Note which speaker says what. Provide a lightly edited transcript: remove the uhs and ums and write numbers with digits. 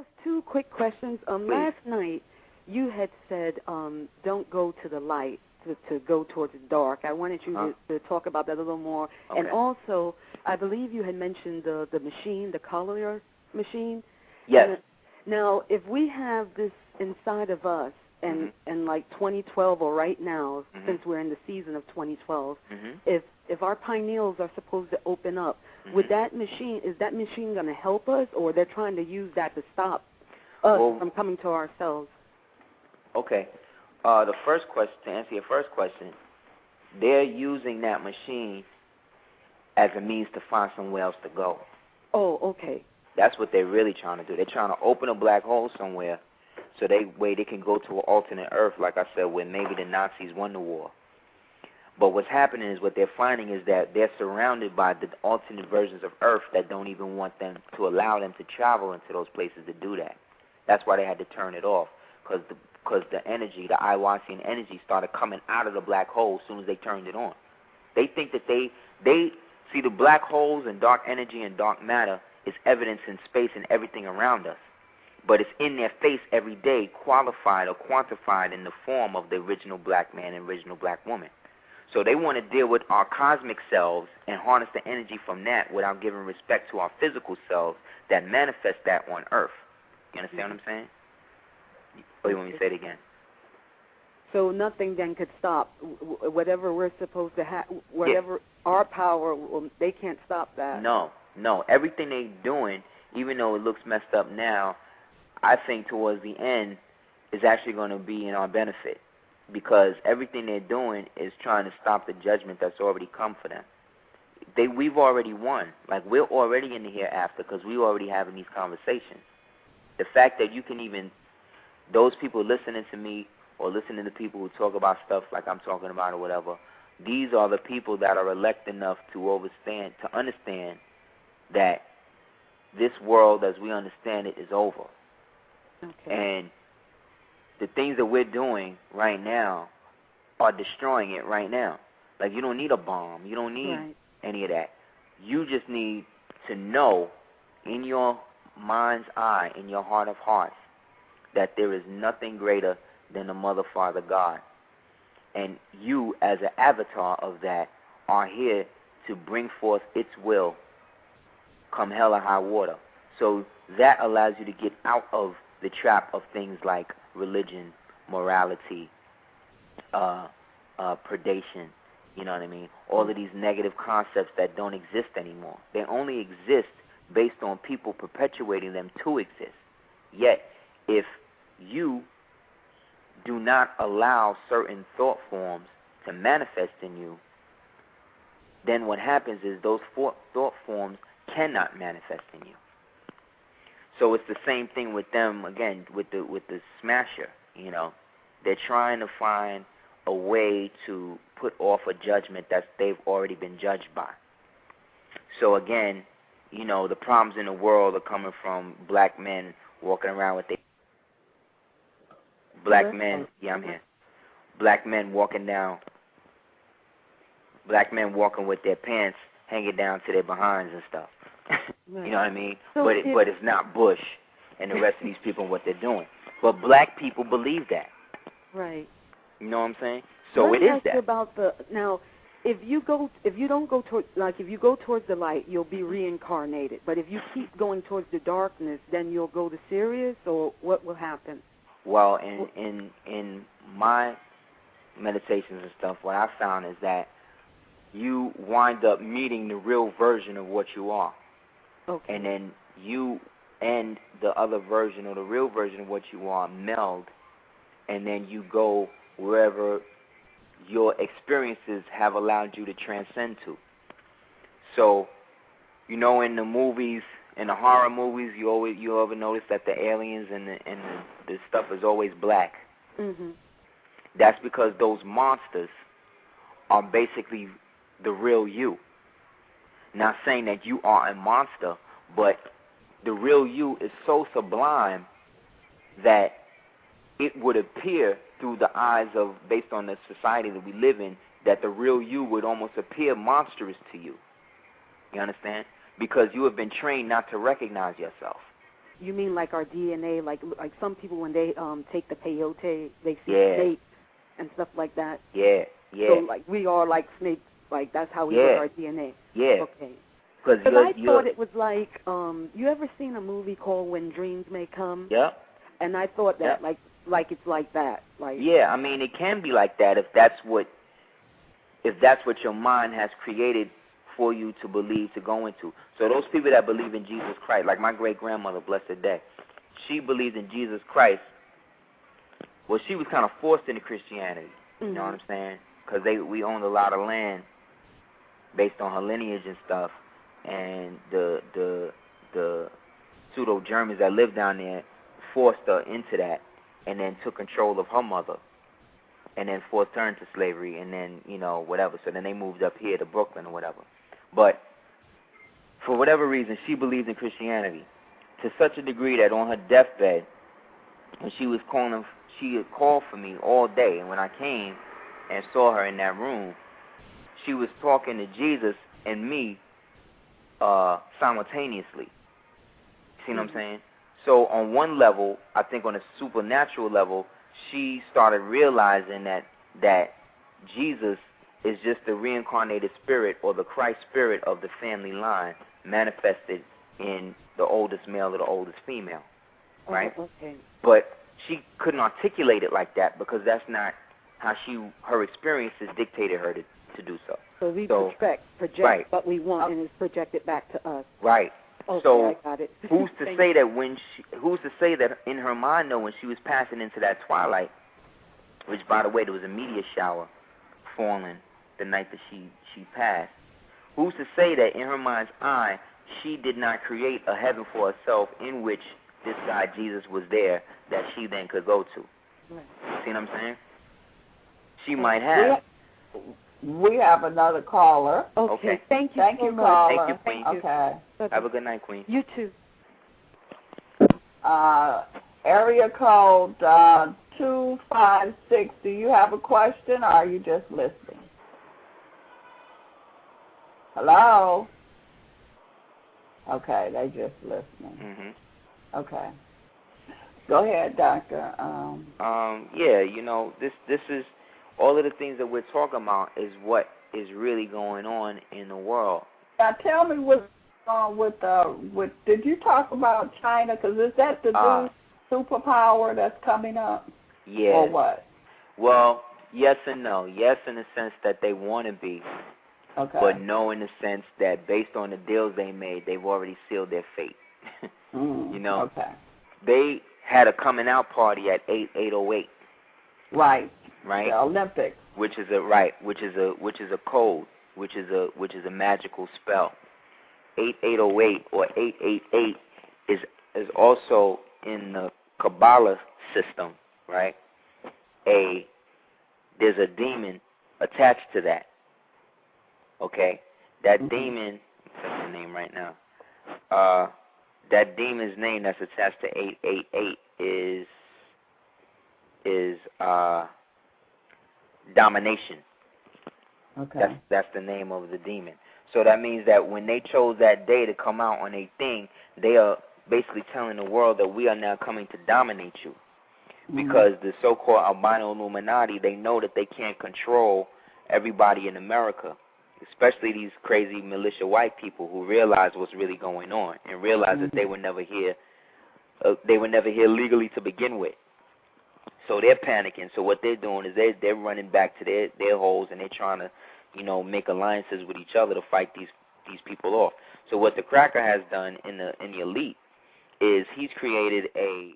Speaker 1: just two quick questions. Last night, you had said don't go to the light, to go towards the dark. I wanted you to talk about that a little more.
Speaker 2: Okay.
Speaker 1: And also, I believe you had mentioned the machine, the color machine.
Speaker 2: Yes.
Speaker 1: Now, if we have this inside of us, and like 2012 or right now, since we're in the season of 2012, if our pineals are supposed to open up, is that machine going to help us, or they're trying to use that to stop us from coming to ourselves?
Speaker 2: Okay. To answer your first question, they're using that machine as a means to find somewhere else to go.
Speaker 1: Oh, okay.
Speaker 2: That's what they're really trying to do. They're trying to open a black hole somewhere so they can go to an alternate Earth, like I said, where maybe the Nazis won the war. But what's happening is what they're finding is that they're surrounded by the alternate versions of Earth that don't even want them to allow them to travel into those places to do that. That's why they had to turn it off, because the energy, the Ayahuascan energy, started coming out of the black hole as soon as they turned it on. They think that they see the black holes and dark energy and dark matter is evidence in space and everything around us. But it's in their face every day, qualified or quantified in the form of the original black man and original black woman. So they want to deal with our cosmic selves and harness the energy from that without giving respect to our physical selves that manifest that on Earth. You understand what I'm saying? Or you want me to say it again?
Speaker 1: So nothing then could stop whatever we're supposed to have, whatever our power, they can't stop that.
Speaker 2: No. Everything they're doing, even though it looks messed up now, I think towards the end is actually going to be in our benefit, because everything they're doing is trying to stop the judgment that's already come for them. We've already won. Like, we're already in the hereafter because we're already having these conversations. The fact that you can even, those people listening to me or listening to people who talk about stuff like I'm talking about or whatever, these are the people that are elect enough to understand that this world as we understand it is over.
Speaker 1: Okay.
Speaker 2: And the things that we're doing right now are destroying it right now. Like, you don't need a bomb. You don't need any of that. You just need to know in your mind's eye, in your heart of hearts, that there is nothing greater than the Mother, Father, God. And you, as an avatar of that, are here to bring forth its will, come hell or high water. So that allows you to get out of the trap of things like religion, morality, predation, you know what I mean? All of these negative concepts that don't exist anymore. They only exist based on people perpetuating them to exist. Yet, if you do not allow certain thought forms to manifest in you, then what happens is those thought forms cannot manifest in you. So it's the same thing with them, again, with the smasher, you know. They're trying to find a way to put off a judgment that they've already been judged by. So again, you know, the problems in the world are coming from black men walking around with their black men walking with their pants hanging down to their behinds and stuff. You know what I mean?
Speaker 1: So
Speaker 2: but it's not Bush and the rest of these people and what they're doing. But black people believe that.
Speaker 1: Right.
Speaker 2: You know what I'm saying? So
Speaker 1: Let
Speaker 2: it
Speaker 1: me
Speaker 2: is
Speaker 1: ask
Speaker 2: that.
Speaker 1: you about now, if you go towards the light, you'll be reincarnated. But if you keep going towards the darkness, then you'll go to Sirius, or what will happen?
Speaker 2: Well, in my meditations and stuff, what I found is that you wind up meeting the real version of what you are.
Speaker 1: Okay.
Speaker 2: And then you and the other version or the real version of what you are meld, and then you go wherever your experiences have allowed you to transcend to. So, you know, in the movies, in the horror movies, you ever notice that the aliens and the stuff is always black.
Speaker 1: Mm-hmm.
Speaker 2: That's because those monsters are basically the real you. Not saying that you are a monster, but the real you is so sublime that it would appear through the eyes of, based on the society that we live in, that the real you would almost appear monstrous to you. You understand? Because you have been trained not to recognize yourself.
Speaker 1: You mean like our DNA, like some people when they take the peyote, they see snakes and stuff like that?
Speaker 2: Yeah.
Speaker 1: So like we are like snakes, like that's how we get our DNA?
Speaker 2: Yeah.
Speaker 1: Okay.
Speaker 2: Because
Speaker 1: I thought it was like, you ever seen a movie called When Dreams May Come?
Speaker 2: Yeah.
Speaker 1: And I thought that like it's like that. Like
Speaker 2: yeah, I mean, it can be like that if that's what your mind has created for you to believe, to go into. So those people that believe in Jesus Christ, like my great-grandmother, blessed day, she believed in Jesus Christ. Well, she was kind of forced into Christianity. You know what I'm saying? Because we owned a lot of land based on her lineage and stuff, and the pseudo-Germans that lived down there forced her into that, and then took control of her mother, and then forced her into slavery, and then, whatever. So then they moved up here to Brooklyn or whatever. But for whatever reason, she believed in Christianity to such a degree that on her deathbed, when she was calling, she had called for me all day, and when I came and saw her in that room, she was talking to Jesus and me simultaneously. See what I'm saying? So on one level, I think on a supernatural level, she started realizing that Jesus is just the reincarnated spirit or the Christ spirit of the family line manifested in the oldest male or the oldest female, right?
Speaker 1: Okay.
Speaker 2: But she couldn't articulate it like that because that's not how her experiences dictated her to do so.
Speaker 1: So we project
Speaker 2: right.
Speaker 1: what we want and it's projected back to us.
Speaker 2: Right.
Speaker 1: Okay,
Speaker 2: so
Speaker 1: I got it.
Speaker 2: who's to say that in her mind though, when she was passing into that twilight, which by the way there was a meteor shower falling the night that she passed, who's to say that in her mind's eye she did not create a heaven for herself in which this guy Jesus was there that she then could go to?
Speaker 1: Right.
Speaker 2: See what I'm saying? She might have.
Speaker 3: We have another caller.
Speaker 1: Okay. Thank you so much.
Speaker 3: Caller.
Speaker 2: Thank you, Queen.
Speaker 3: Okay.
Speaker 2: Have a good night, Queen.
Speaker 1: You too.
Speaker 3: Area code 256. Do you have a question or are you just listening? Hello? Okay, they just listening. Okay. Go ahead, Doctor.
Speaker 2: This is all of the things that we're talking about is what is really going on in the world.
Speaker 3: Now tell me what's going on with did you talk about China? Because is that the new superpower that's coming up?
Speaker 2: Yeah.
Speaker 3: Or what?
Speaker 2: Well, yes and no. Yes, in the sense that they want to be.
Speaker 3: Okay.
Speaker 2: But no, in the sense that based on the deals they made, they've already sealed their fate.
Speaker 3: Okay.
Speaker 2: They had a coming out party at 8/8/08.
Speaker 3: Right.
Speaker 2: Right.
Speaker 3: The Olympics.
Speaker 2: Which is a code, which is a magical spell. 8/8/08 or 888 is also in the Kabbalah system, right? There's a demon attached to that. Okay, that demon. What's the name right now? That demon's name that's attached to 888 is domination.
Speaker 3: Okay.
Speaker 2: That's the name of the demon. So that means that when they chose that day to come out on a thing, they are basically telling the world that we are now coming to dominate you. Because the so-called albino Illuminati, they know that they can't control everybody in America, especially these crazy militia white people who realize what's really going on and realize that they were never here legally to begin with. So they're panicking. So what they're doing is they're running back to their holes and they're trying to, make alliances with each other to fight these people off. So what the cracker has done in the elite is he's created a